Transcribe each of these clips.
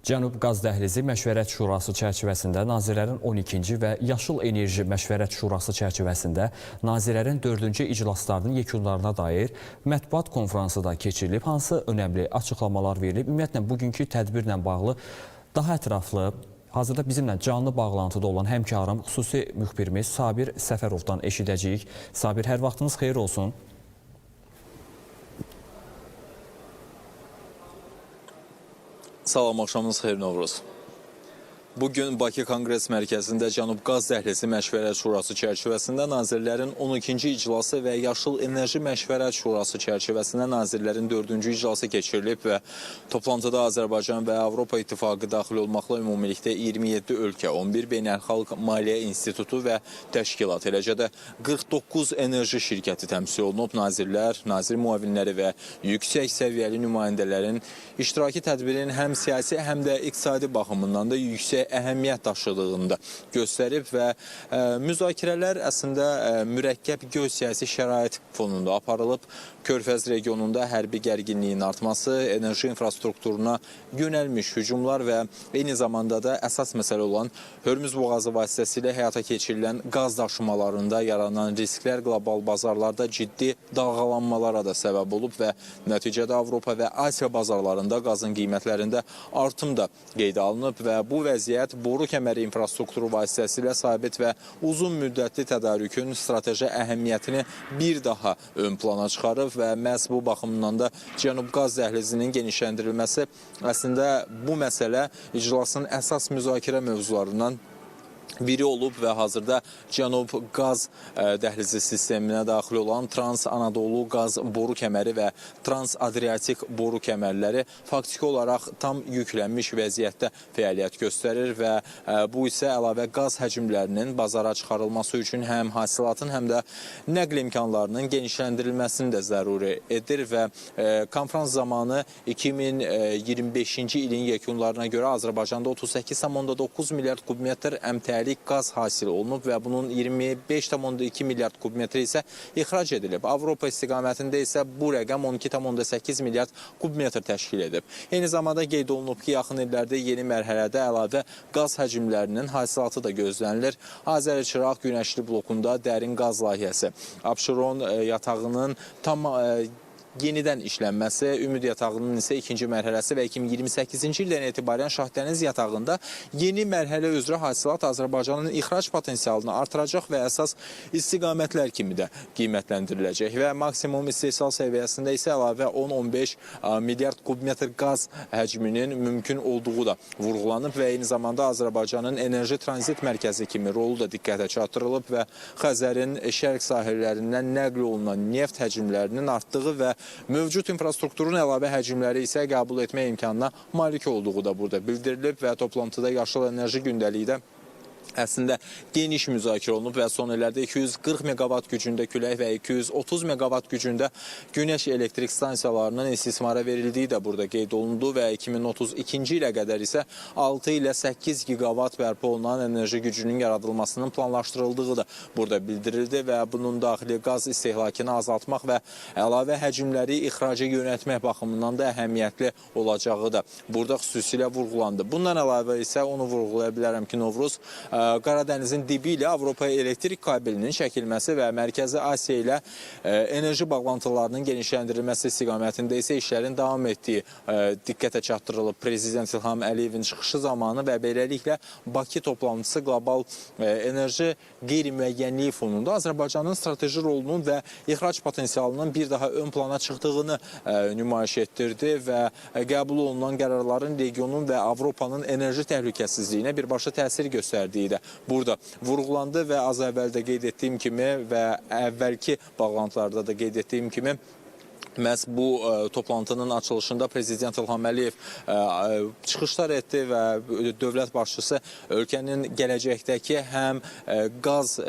Cənub Qaz Dəhlizi Məşvərət Şurası çərçivəsində Nazirlərin 12-ci və Yaşıl Enerji Məşvərət Şurası çərçivəsində Nazirlərin 4-cü iclaslarının yekunlarına dair mətbuat konfransı da keçirilib. Hansı önəmli açıqlamalar verilib? Ümumiyyətlə, bugünkü tədbirlə bağlı daha ətraflı, hazırda bizimlə canlı bağlantıda olan həmkarım, xüsusi müxbirimiz Sabir Səfərovdan eşidəcəyik. Sabir, hər vaxtınız xeyir olsun. Salam, axşamınız xeyir Novruz. Bugün Bakı Konqres Mərkəzində Cənub Qaz Dəhlizi Məşvərət Şurası çərçivəsində Nazirlərin 12-ci iclası və Yaşıl Enerji Məşvərət Şurası çərçivəsində Nazirlərin 4-cü iclası keçirilib və toplantıda Azərbaycan və Avropa İttifaqı daxil olmaqla ümumilikdə 27 ölkə, 11 beynəlxalq maliyyə institutu və təşkilat, eləcə də 49 enerji şirkəti təmsil olunub. Nazirlər, nazir müavinləri və yüksək səviyyəli nümayəndələrin iştiraki tədbirin həm siyasi, həm də iqtisadi baxımından da yüksək əhəmiyyət daşıdığını göstərib və müzakirələr əslində mürəkkəb geosiyasi şərait fonunda aparılıb. Körfəz regionunda hərbi gərginliyin artması, enerji infrastrukturuna yönəlmiş hücumlar və eyni zamanda da əsas məsələ olan Hörmüz boğazı vasitəsilə həyata keçirilən qaz daşımalarında yaranan risklər qlobal bazarlarda ciddi dalğalanmalara da səbəb olub və nəticədə Avropa və Asiya bazarlarında qazın qiymətlərində artım da qeydə alınıb və bu vəziyyət boru kəməri infrastrukturu vasitəsilə sabit və uzun müddətli tədarükün strateji əhəmiyyətini bir daha ön plana çıxarıb və məhz bu baxımdan da Cənub Qaz Dəhlizinin genişləndirilməsi əslində bu məsələ iclasın əsas müzakirə mövzularından biri olub və hazırda Cənub Qaz Dəhlizi sisteminə daxil olan Trans-Anadolu qaz boru kəməri və Trans-Adriatik boru kəmərləri faktiki olaraq tam yüklənmiş vəziyyətdə fəaliyyət göstərir və bu isə əlavə qaz həcmlərinin bazara çıxarılması üçün həm hasilatın, həm də nəql imkanlarının genişləndirilməsini də zəruri edir və konferans zamanı 2025-ci ilin yekunlarına görə Azərbaycanda 38,9 milyard kubmetr əmtəli qaz hasil olunub və bunun 25,2 milyard kubmetr isə ixrac edilib. Avropa istiqamətində isə bu rəqəm 12,8 milyard kubmetr təşkil edib. Eyni zamanda qeyd olunub ki, yaxın illərdə yeni mərhələdə əlavə qaz həcmlərinin hasilatı da gözlənilir. Azəri-Çıraq Günəşli blokunda dərin qaz layihəsi, Abşeron yatağının tam yenidən işlənməsi, Ümid yatağının isə ikinci mərhələsi və 2028-ci ildən etibarən Şahdəniz yatağında yeni mərhələ üzrə hasilat Azərbaycanın ixrac potensialını artıracaq və əsas istiqamətlər kimi də qiymətləndiriləcək və maksimum istehsal səviyyəsində isə əlavə 10-15 milyard kubmetr qaz həcminin mümkün olduğu da vurğulanıb və eyni zamanda Azərbaycanın enerji tranzit mərkəzi kimi rolu da diqqətə çatdırılıb və Xəzərin şərq sahillərindən nəql olunan neft həcmlərinin artdığı və mövcud infrastrukturun əlavə həcmləri isə qəbul etmə imkanına malik olduğu da burada bildirilib və toplantıda Yaşıl Enerji gündəliyi də əslində geniş müzakirə olunub və son illərdə 240 meqavat gücündə külək və 230 meqavat gücündə günəş elektrik stansiyalarının istismara verildiyi də burada qeyd olundu və 2032-ci ilə qədər isə 6 ilə 8 gigavat bərpa olunan enerji gücünün yaradılmasının planlaşdırıldığı da burada bildirildi və bunun daxili qaz istehlakını azaltmaq və əlavə həcmləri ixraca yönəltmək baxımından da əhəmiyyətli olacağı da burada xüsusilə vurğulandı. Bundan əlavə isə onu vurğulaya bilərəm ki, Novruz, Qaradənizin dibi ilə Avropa elektrik kabelinin çəkilməsi və Mərkəzi Asiya ilə enerji bağlantılarının genişləndirilməsi istiqamətində isə işlərin davam etdiyi diqqətə çatdırılıb Prezident İlham Əliyevin çıxışı zamanı və beləliklə Bakı toplantısı qlobal enerji qeyri-müəyyənliyi fonunda Azərbaycanın strateji rolunun və ixrac potensialının bir daha ön plana çıxdığını nümayiş etdirdi və qəbul olunan qərarların regionun və Avropanın enerji təhlükəsizliyinə birbaşa təsir göstərdiyi də burada vurğulandı və az əvvəldə qeyd etdiyim kimi və əvvəlki bağlantılarda da qeyd etdiyim kimi məhz bu toplantının açılışında Prezident İlham Əliyev çıxışlar etdi və dövlət başçısı ölkənin gələcəkdəki həm qaz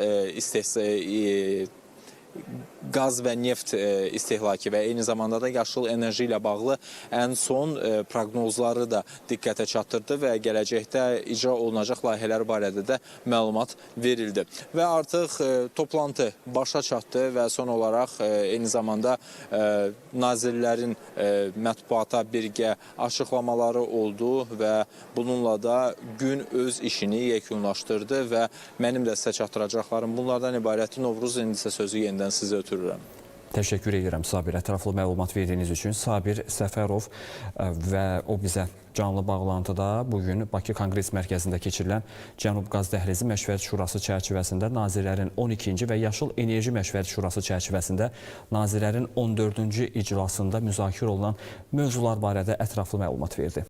qaz və neft istehlakı və eyni zamanda da yaşıl enerji ilə bağlı ən son proqnozları da diqqətə çatdırdı və gələcəkdə icra olunacaq layihələr barədə də məlumat verildi. Və artıq toplantı başa çatdı və son olaraq eyni zamanda nazirlərin mətbuata birgə açıqlamaları oldu və bununla da gün öz işini yekunlaşdırdı və mənim də sizə çatdıracaqlarım bunlardan ibarətdir. Novruz, indi isə sözü yenidən sizə ötürürəm. Təşəkkür edirəm Sabir, ətraflı məlumat verdiyiniz üçün. Sabir Səfərov və o bizə canlı bağlantıda bugün Bakı Konqres Mərkəzində keçirilən Cənub Qaz Dəhlizi Məşvərət Şurası çərçivəsində nazirlərin 12-ci və Yaşıl Enerji Məşvərət Şurası çərçivəsində nazirlərin 14-cü iclasında müzakirə olunan mövzular barədə ətraflı məlumat verdi.